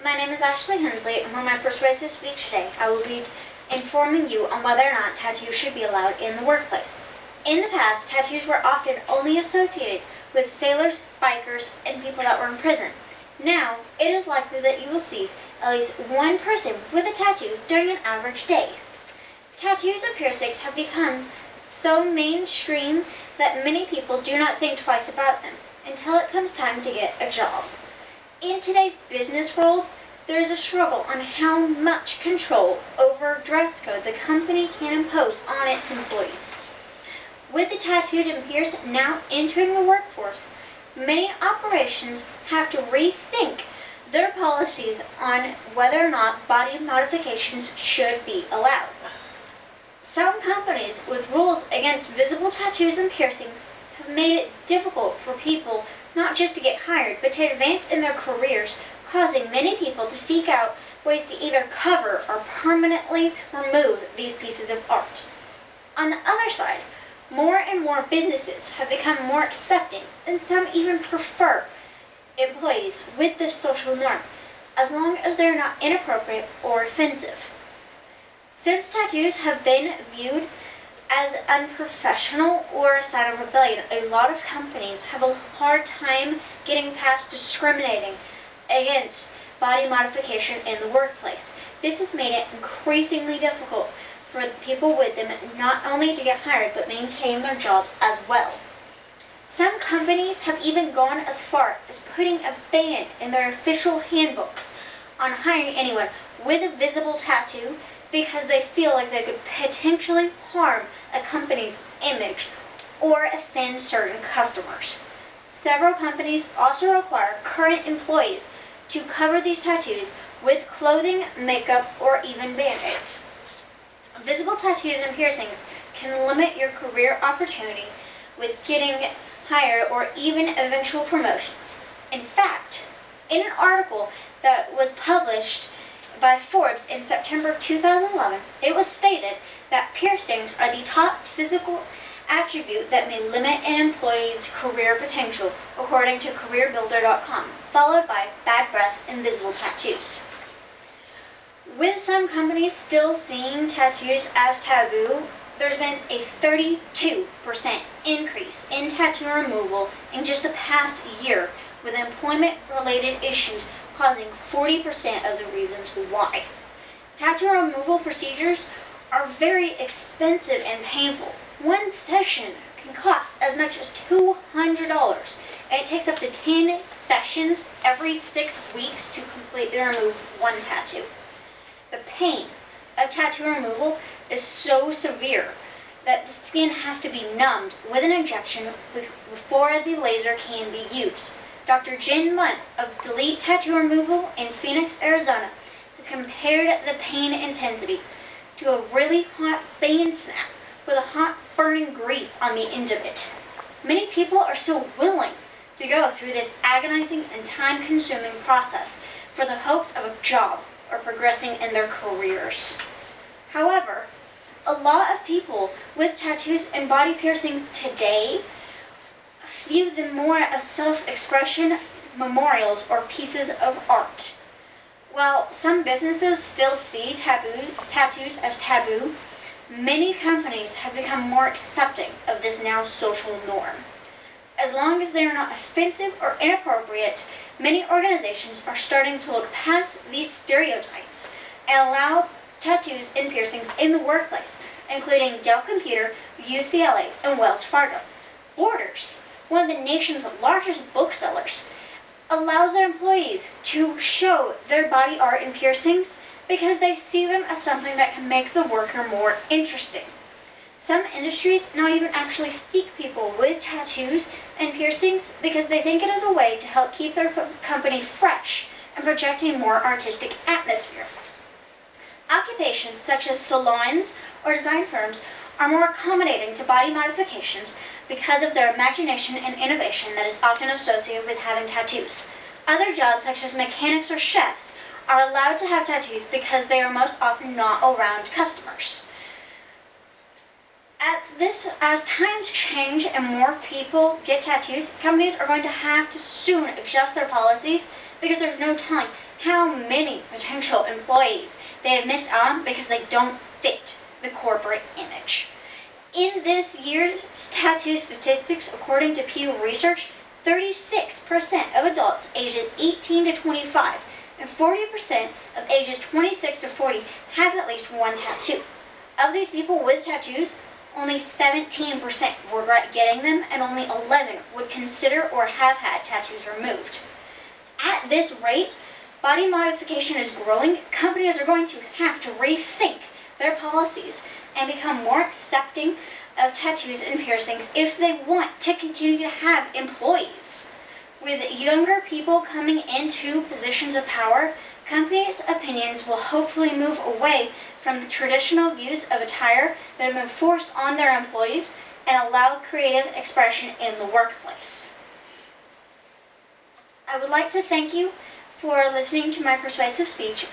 My name is Ashley Hensley, and for my Persuasive speech today, I will be informing you on whether or not tattoos should be allowed in the workplace. In the past, tattoos were often only associated with sailors, bikers, and people that were in prison. Now, it is likely that you will see at least one person with a tattoo during an average day. Tattoos and piercings have become so mainstream that many people do not think twice about them until it comes time to get a job. In today's business world, there is a struggle on how much control over dress code the company can impose on its employees. With the tattooed and pierced now entering the workforce, many operations have to rethink their policies on whether or not body modifications should be allowed. Some companies with rules against visible tattoos and piercings have made it difficult for people not just to get hired, but to advance in their careers, causing many people to seek out ways to either cover or permanently remove these pieces of art. On the other side, more and more businesses have become more accepting, and some even prefer employees with this social norm, as long as they're not inappropriate or offensive. Since tattoos have been viewed as unprofessional or a sign of rebellion, a lot of companies have a hard time getting past discriminating against body modification in the workplace. This has made it increasingly difficult for people with them not only to get hired but maintain their jobs as well. Some companies have even gone as far as putting a ban in their official handbooks on hiring anyone with a visible tattoo because they feel like they could potentially harm a company's image or offend certain customers. Several companies also require current employees to cover these tattoos with clothing, makeup, or even band-aids. Visible tattoos and piercings can limit your career opportunity with getting hired or even eventual promotions. In fact, in an article that was published by Forbes in September of 2011, it was stated that piercings are the top physical attribute that may limit an employee's career potential, according to CareerBuilder.com, followed by bad breath and visible tattoos. With some companies still seeing tattoos as taboo, there's been a 32% increase in tattoo removal in just the past year, with employment-related issues causing 40% of the reasons why. Tattoo removal procedures are very expensive and painful. One session can cost as much as $200, and it takes up to 10 sessions every 6 weeks to completely remove one tattoo. The pain of tattoo removal is so severe that the skin has to be numbed with an injection before the laser can be used. Dr. Jen Munt of Delete Tattoo Removal in Phoenix, Arizona, has compared the pain intensity to a really hot band snap with a hot burning grease on the end of it. Many people are so willing to go through this agonizing and time-consuming process for the hopes of a job or progressing in their careers. However, a lot of people with tattoos and body piercings today view them more as self-expression, memorials, or pieces of art. While some businesses still see tattoos as taboo, many companies have become more accepting of this now social norm. As long as they are not offensive or inappropriate, many organizations are starting to look past these stereotypes and allow tattoos and piercings in the workplace, including Dell Computer, UCLA, and Wells Fargo. Borders, one of the nation's largest booksellers, allows their employees to show their body art and piercings because they see them as something that can make the worker more interesting. Some industries now even actually seek people with tattoos and piercings because they think it is a way to help keep their company fresh and project a more artistic atmosphere. Occupations such as salons or design firms are more accommodating to body modifications because of their imagination and innovation that is often associated with having tattoos. Other jobs such as mechanics or chefs are allowed to have tattoos because they are most often not around customers. As times change and more people get tattoos, companies are going to have to soon adjust their policies because there's no telling how many potential employees they have missed out on because they don't fit the corporate image. In this year's tattoo statistics, according to Pew Research, 36% of adults ages 18 to 25 and 40% of ages 26 to 40 have at least one tattoo. Of these people with tattoos, only 17% regret getting them, and only 11% would consider or have had tattoos removed. At this rate, body modification is growing. Companies are going to have to rethink their policies and become more accepting of tattoos and piercings if they want to continue to have employees. With younger people coming into positions of power, companies' opinions will hopefully move away from the traditional views of attire that have been forced on their employees and allow creative expression in the workplace. I would like to thank you for listening to my persuasive speech.